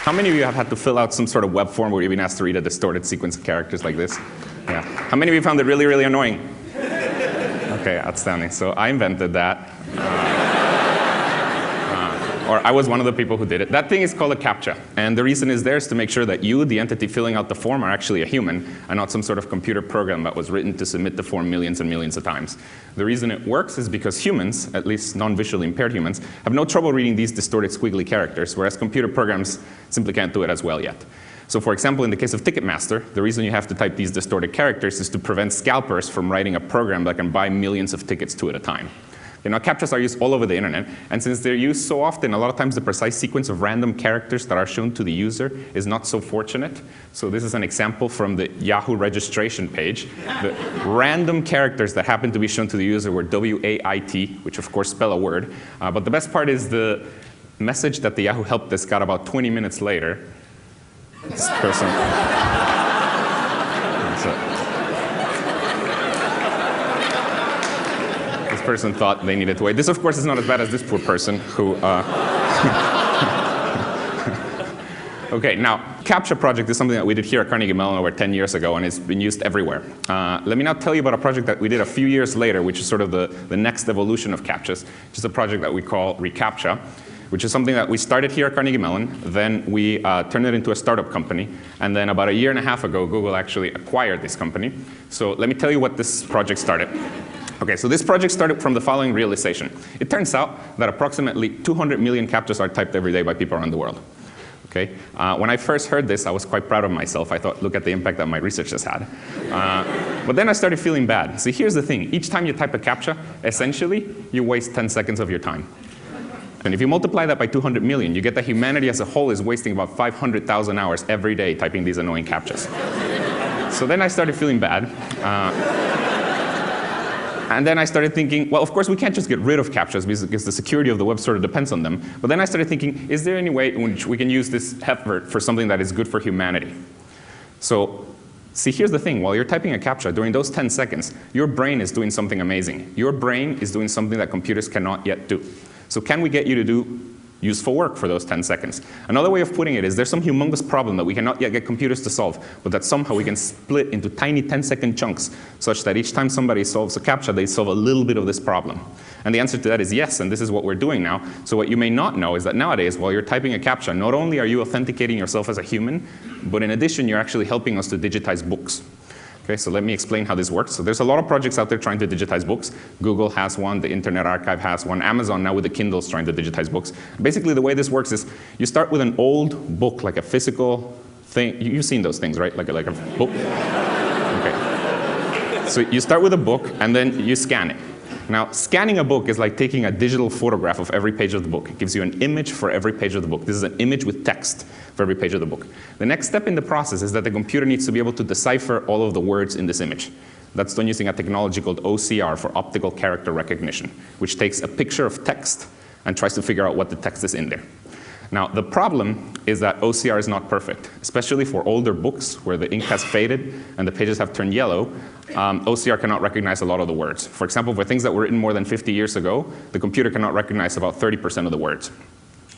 How many of you have had to fill out some sort of web form where you've been asked to read a distorted sequence of characters like this? Yeah. How many of you found it really, really annoying? Okay, outstanding. So I invented that. Or I was one of the people who did it. That thing is called a Captcha. And the reason is there is to make sure that you, the entity filling out the form, are actually a human and not some sort of computer program that was written to submit the form millions and millions of times. The reason it works is because humans, at least non-visually impaired humans, have no trouble reading these distorted squiggly characters, whereas computer programs simply can't do it as well yet. So for example, in the case of Ticketmaster, the reason you have to type these distorted characters is to prevent scalpers from writing a program that can buy millions of tickets two at a time. Now, Captchas are used all over the internet, and since they're used so often, a lot of times the precise sequence of random characters that are shown to the user is not so fortunate. So this is an example from the Yahoo registration page. The random characters that happen to be shown to the user were W-A-I-T, which of course spell a word. But the best part is the message that the Yahoo help desk got about 20 minutes later. This person. Person thought they needed to wait. This, of course, is not as bad as this poor person who... Okay, now, Captcha project is something that we did here at Carnegie Mellon over 10 years ago, and it's been used everywhere. Let me now tell you about a project that we did a few years later, which is sort of the next evolution of Captchas, which is a project that we call reCAPTCHA, which is something that we started here at Carnegie Mellon, then we turned it into a startup company, and then about a year and a half ago, Google actually acquired this company. So let me tell you what this project started. Okay, so this project started from the following realization. It turns out that approximately 200 million Captchas are typed every day by people around the world. Okay? When I first heard this, I was quite proud of myself. I thought, look at the impact that my research has had. But then I started feeling bad. See, here's the thing. Each time you type a Captcha, essentially, you waste 10 seconds of your time. And if you multiply that by 200 million, you get that humanity as a whole is wasting about 500,000 hours every day typing these annoying Captchas. So then I started feeling bad. And then I started thinking, well, of course, we can't just get rid of Captchas because the security of the web sort of depends on them. But then I started thinking, is there any way in which we can use this effort for something that is good for humanity? So see, here's the thing. While you're typing a Captcha, during those 10 seconds, your brain is doing something amazing. Your brain is doing something that computers cannot yet do. So can we get you to do useful work for those 10 seconds? Another way of putting it is there's some humongous problem that we cannot yet get computers to solve, but that somehow we can split into tiny 10-second chunks such that each time somebody solves a Captcha, they solve a little bit of this problem. And the answer to that is yes, and this is what we're doing now. So what you may not know is that nowadays, while you're typing a Captcha, not only are you authenticating yourself as a human, but in addition, you're actually helping us to digitize books. Okay, so let me explain how this works. So there's a lot of projects out there trying to digitize books. Google has one, the Internet Archive has one, Amazon now with the Kindle is trying to digitize books. Basically the way this works is you start with an old book, like a physical thing. You've seen those things, right? Like a book? Okay. So you start with a book and then you scan it. Now, scanning a book is like taking a digital photograph of every page of the book. It gives you an image for every page of the book. This is an image with text for every page of the book. The next step in the process is that the computer needs to be able to decipher all of the words in this image. That's done using a technology called OCR, for optical character recognition, which takes a picture of text and tries to figure out what the text is in there. Now, the problem is that OCR is not perfect, especially for older books where the ink has faded and the pages have turned yellow. OCR cannot recognize a lot of the words. For example, for things that were written more than 50 years ago, the computer cannot recognize about 30% of the words.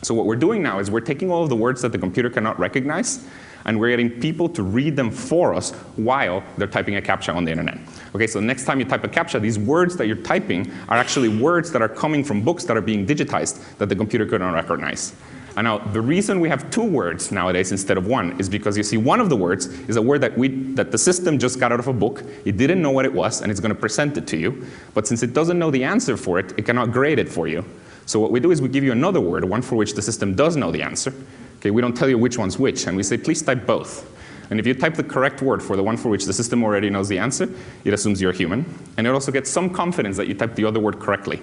So what we're doing now is we're taking all of the words that the computer cannot recognize, and we're getting people to read them for us while they're typing a Captcha on the internet. Okay, so next time you type a Captcha, these words that you're typing are actually words that are coming from books that are being digitized that the computer couldn't recognize. And now, the reason we have two words nowadays instead of one is because you see one of the words is a word that the system just got out of a book. It didn't know what it was, and it's going to present it to you. But since it doesn't know the answer for it, it cannot grade it for you. So what we do is we give you another word, one for which the system does know the answer. Okay, we don't tell you which one's which, and we say, please type both. And if you type the correct word for the one for which the system already knows the answer, it assumes you're human. And it also gets some confidence that you typed the other word correctly.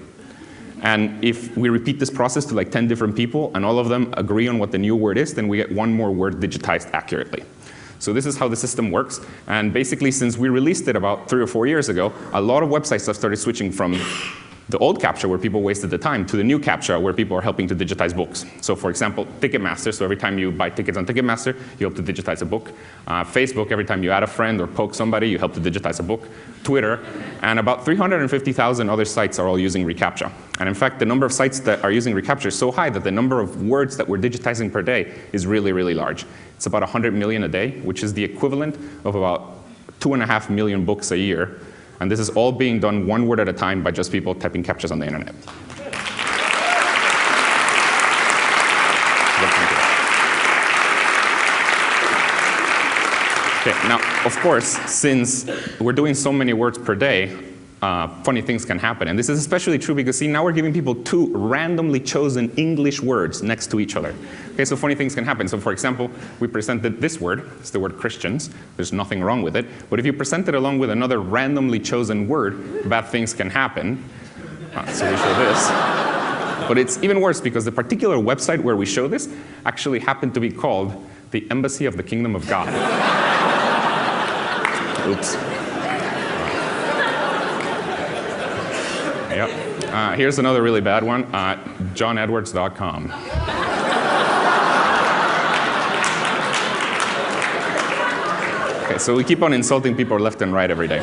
And if we repeat this process to like 10 different people and all of them agree on what the new word is, then we get one more word digitized accurately. So this is how the system works. And basically, since we released it about 3 or 4 years ago, a lot of websites have started switching from the old Captcha, where people wasted the time, to the new Captcha, where people are helping to digitize books. So for example, Ticketmaster, so every time you buy tickets on Ticketmaster, you help to digitize a book. Facebook, every time you add a friend or poke somebody, you help to digitize a book. Twitter, and about 350,000 other sites are all using reCAPTCHA. And in fact, the number of sites that are using reCAPTCHA is so high that the number of words that we're digitizing per day is really, really large. It's about 100 million a day, which is the equivalent of about 2.5 million books a year. And this is all being done one word at a time by just people typing CAPTCHAs on the internet. Okay, now, of course, since we're doing so many words per day, funny things can happen. And this is especially true because, see, now we're giving people 2 randomly chosen English words next to each other. Okay, so funny things can happen. So for example, we presented this word. It's the word Christians. There's nothing wrong with it. But if you present it along with another randomly chosen word, bad things can happen. So we show this. But it's even worse because the particular website where we show this actually happened to be called the Embassy of the Kingdom of God. Oops. Yep. Here's another really bad one, johnedwards.com. Okay, so we keep on insulting people left and right every day.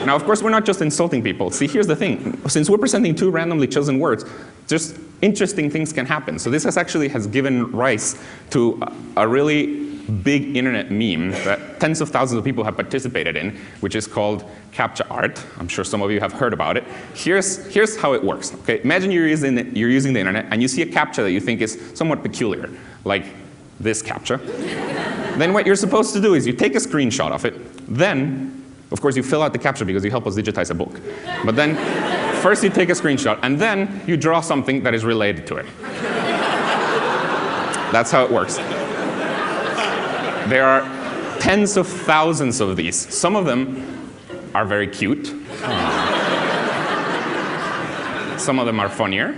Now, of course, we're not just insulting people. See, here's the thing. Since we're presenting 2 randomly chosen words, just interesting things can happen. So this has given rise to a really big internet meme that tens of thousands of people have participated in, which is called Captcha art. I'm sure some of you have heard about it. Here's how it works. Okay, imagine you're using the internet and you see a Captcha that you think is somewhat peculiar, like this Captcha. Then what you're supposed to do is you take a screenshot of it. Then, of course, you fill out the Captcha because you help us digitize a book. But then, first you take a screenshot, and then you draw something that is related to it. That's how it works. There are tens of thousands of these. Some of them are very cute. Some of them are funnier.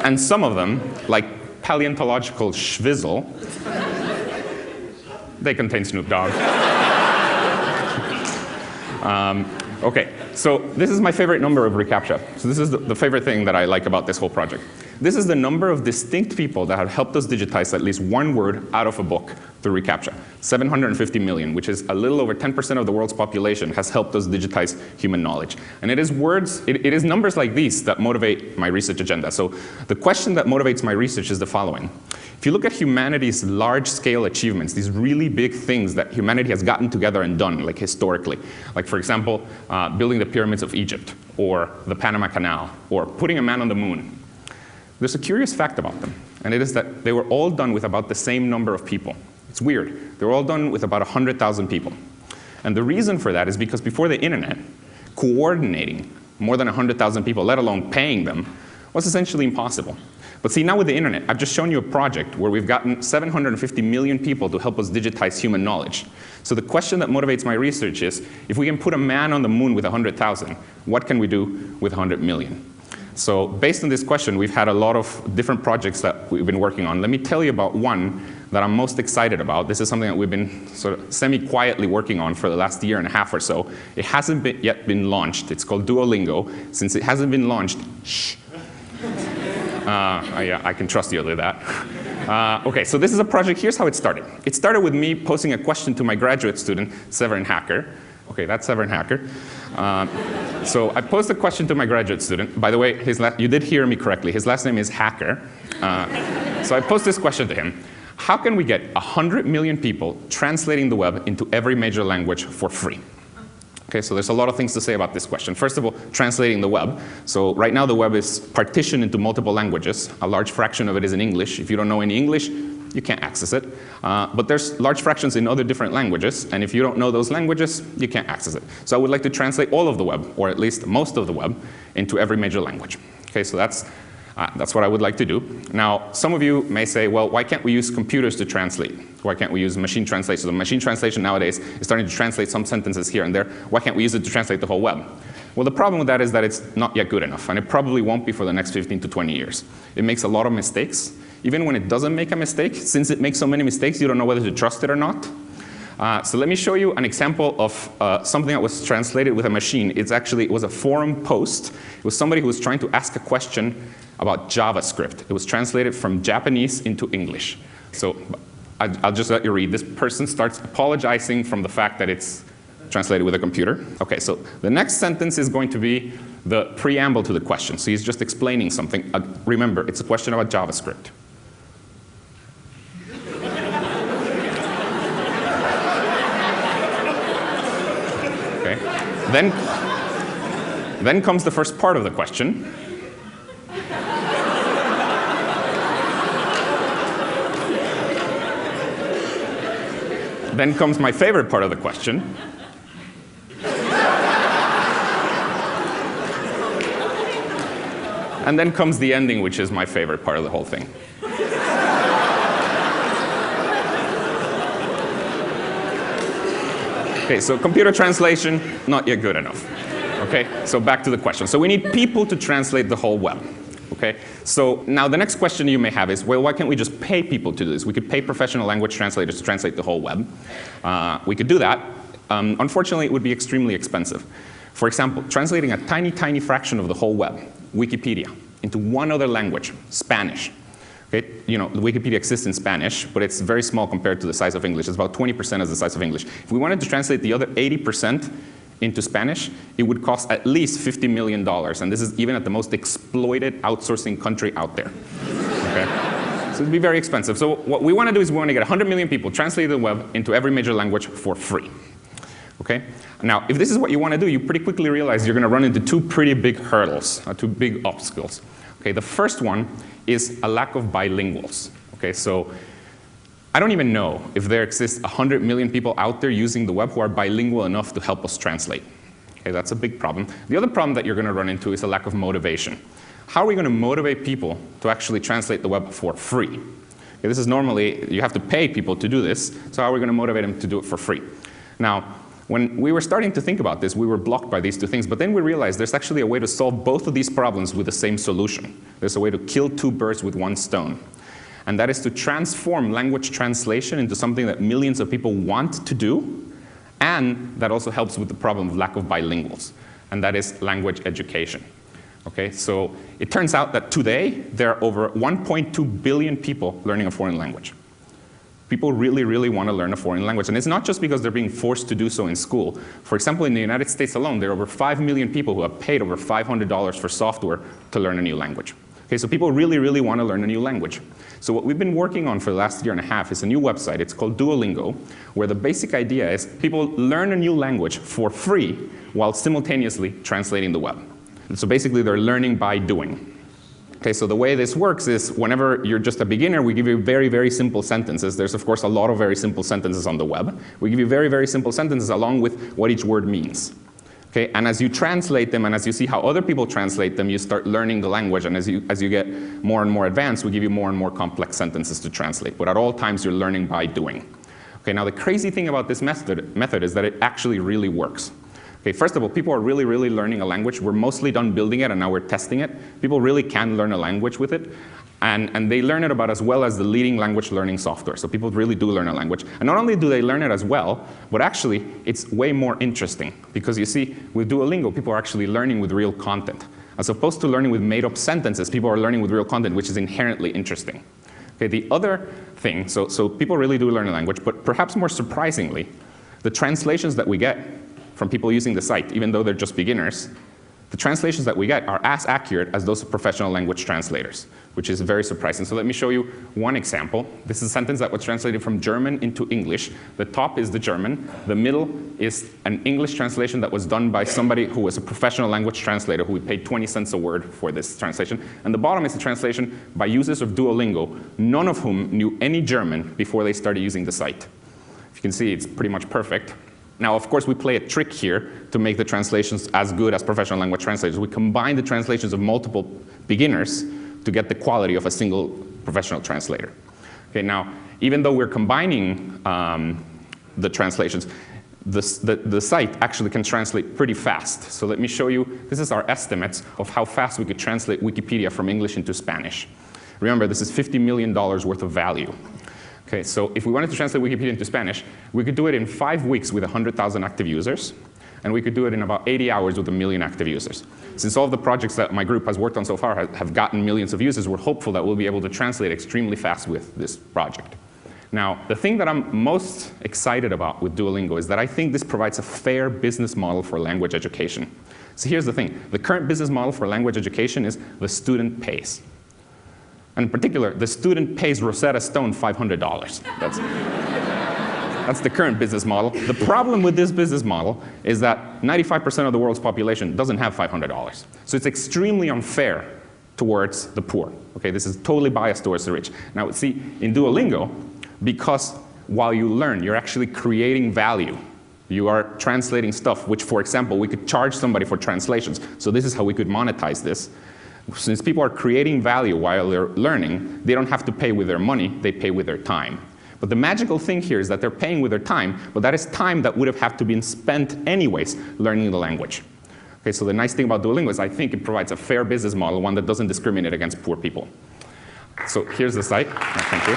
And some of them, like paleontological schwizzle, they contain Snoop Dogg. Okay, so this is my favorite number of reCAPTCHA. So this is the favorite thing that I like about this whole project. This is the number of distinct people that have helped us digitize at least one word out of a book through reCAPTCHA. 750 million, which is a little over 10% of the world's population, has helped us digitize human knowledge. And it is it is numbers like these that motivate my research agenda. So the question that motivates my research is the following. If you look at humanity's large-scale achievements, these really big things that humanity has gotten together and done, like historically, like for example, building the pyramids of Egypt, or the Panama Canal, or putting a man on the moon, there's a curious fact about them, and it is that they were all done with about the same number of people. It's weird. They were all done with about 100,000 people. And the reason for that is because before the internet, coordinating more than 100,000 people, let alone paying them, was essentially impossible. But see, now with the internet, I've just shown you a project where we've gotten 750 million people to help us digitize human knowledge. So the question that motivates my research is, if we can put a man on the moon with 100,000, what can we do with 100 million? So based on this question, we've had a lot of different projects that we've been working on. Let me tell you about one that I'm most excited about. This is something that we've been sort of semi-quietly working on for the last year and a half or so. It hasn't yet been launched. It's called Duolingo. Since it hasn't been launched, shh. Yeah, I can trust you with that. Okay, so this is a project. Here's how it started. It started with me posting a question to my graduate student, Severin Hacker. Okay, that's Severin Hacker. So I posed a question to my graduate student. By the way, you did hear me correctly. His last name is Hacker. So I posed this question to him. How can we get 100 million people translating the web into every major language for free? Okay, so there's a lot of things to say about this question. First of all, translating the web. So right now the web is partitioned into multiple languages. A large fraction of it is in English. If you don't know any English, you can't access it. But there's large fractions in other different languages, and if you don't know those languages, you can't access it. So I would like to translate all of the web, or at least most of the web, into every major language. Okay, so that's what I would like to do. Now, some of you may say, well, why can't we use computers to translate? Why can't we use machine translation? So machine translation nowadays is starting to translate some sentences here and there. Why can't we use it to translate the whole web? Well, the problem with that is that it's not yet good enough, and it probably won't be for the next 15 to 20 years. It makes a lot of mistakes. Even when it doesn't make a mistake, since it makes so many mistakes, you don't know whether to trust it or not. So let me show you an example of something that was translated with a machine. It was a forum post. It was somebody who was trying to ask a question about JavaScript. It was translated from Japanese into English. So I'll just let you read. This person starts apologizing from the fact that it's translated with a computer. Okay, so the next sentence is going to be the preamble to the question. So he's just explaining something. Remember, it's a question about JavaScript. Okay. Then comes the first part of the question. Then comes my favorite part of the question. And then comes the ending, which is my favorite part of the whole thing. Okay, so computer translation, not yet good enough. Okay, so back to the question. So we need people to translate the whole web. Okay, so now the next question you may have is, well, why can't we just pay people to do this? We could pay professional language translators to translate the whole web. We could do that. Unfortunately, it would be extremely expensive. For example, translating a tiny, tiny fraction of the whole web, Wikipedia, into one other language, Spanish. Okay? You know, Wikipedia exists in Spanish, but it's very small compared to the size of English. It's about 20% of the size of English. If we wanted to translate the other 80% into Spanish, it would cost at least $50 million. And this is even at the most exploited outsourcing country out there. Okay? So it'd be very expensive. So what we want to do is we want to get 100 million people translate the web into every major language for free. Okay? Now, if this is what you want to do, you pretty quickly realize you're going to run into two pretty big hurdles, two big obstacles. Okay? The first one is a lack of bilinguals. Okay? So I don't even know if there exists 100 million people out there using the web who are bilingual enough to help us translate. Okay, that's a big problem. The other problem that you're going to run into is a lack of motivation. How are we going to motivate people to actually translate the web for free? Okay, this is normally, you have to pay people to do this, so how are we going to motivate them to do it for free? Now, when we were starting to think about this, we were blocked by these two things, but then we realized there's actually a way to solve both of these problems with the same solution. There's a way to kill two birds with one stone. And that is to transform language translation into something that millions of people want to do, and that also helps with the problem of lack of bilinguals, and that is language education. Okay, so it turns out that today there are over 1.2 billion people learning a foreign language. People really, really want to learn a foreign language, and it's not just because they're being forced to do so in school. For example, in the United States alone, there are over 5 million people who have paid over $500 for software to learn a new language. Okay, so people really, really want to learn a new language. So what we've been working on for the last year and a half is a new website. It's called Duolingo, where the basic idea is people learn a new language for free while simultaneously translating the web. And so basically, they're learning by doing. Okay, so the way this works is whenever you're just a beginner, we give you very, very simple sentences. There's, of course, a lot of very simple sentences on the web. We give you very, very simple sentences along with what each word means. Okay, and as you translate them and as you see how other people translate them, you start learning the language. And as you get more and more advanced, we give you more and more complex sentences to translate. But at all times, you're learning by doing. Okay, now the crazy thing about this method is that it actually really works. Okay, first of all, people are really, really learning a language. We're mostly done building it, and now we're testing it. People really can learn a language with it. And they learn it about as well as the leading language learning software. So people really do learn a language. And not only do they learn it as well, but actually it's way more interesting. Because you see, with Duolingo, people are actually learning with real content. As opposed to learning with made-up sentences, people are learning with real content, which is inherently interesting. Okay, the other thing, so people really do learn a language, but perhaps more surprisingly, the translations that we get from people using the site, even though they're just beginners, the translations that we get are as accurate as those of professional language translators, which is very surprising. So let me show you one example. This is a sentence that was translated from German into English. The top is the German. The middle is an English translation that was done by somebody who was a professional language translator who we paid 20 cents a word for this translation. And the bottom is a translation by users of Duolingo, none of whom knew any German before they started using the site. If you can see, it's pretty much perfect. Now, of course, we play a trick here to make the translations as good as professional language translators. We combine the translations of multiple beginners to get the quality of a single professional translator. Okay, now, even though we're combining the translations, the site actually can translate pretty fast. So let me show you, this is our estimates of how fast we could translate Wikipedia from English into Spanish. Remember, this is $50 million worth of value. Okay, so if we wanted to translate Wikipedia into Spanish, we could do it in 5 weeks with 100,000 active users, and we could do it in about 80 hours with 1 million active users. Since all of the projects that my group has worked on so far have gotten millions of users, we're hopeful that we'll be able to translate extremely fast with this project. Now, the thing that I'm most excited about with Duolingo is that I think this provides a fair business model for language education. So here's the thing. The current business model for language education is the student pays. And in particular, the student pays Rosetta Stone $500. That's the current business model. The problem with this business model is that 95% of the world's population doesn't have $500. So it's extremely unfair towards the poor. Okay, this is totally biased towards the rich. Now, see, in Duolingo, because while you learn, you're actually creating value. You are translating stuff, which, for example, we could charge somebody for translations. So this is how we could monetize this. Since people are creating value while they're learning, they don't have to pay with their money, they pay with their time. But the magical thing here is that they're paying with their time, but that is time that would have had to been spent anyways learning the language. Okay, so the nice thing about Duolingo is I think it provides a fair business model, one that doesn't discriminate against poor people. So here's the site. Thank you.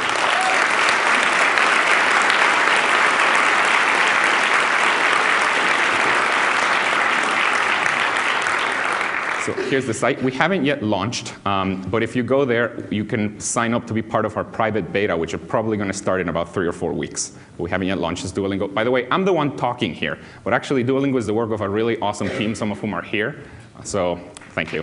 So here's the site. We haven't yet launched, but if you go there, you can sign up to be part of our private beta, which are probably going to start in about 3 or 4 weeks. But we haven't yet launched this Duolingo. By the way, I'm the one talking here, but actually Duolingo is the work of a really awesome team, some of whom are here. So thank you.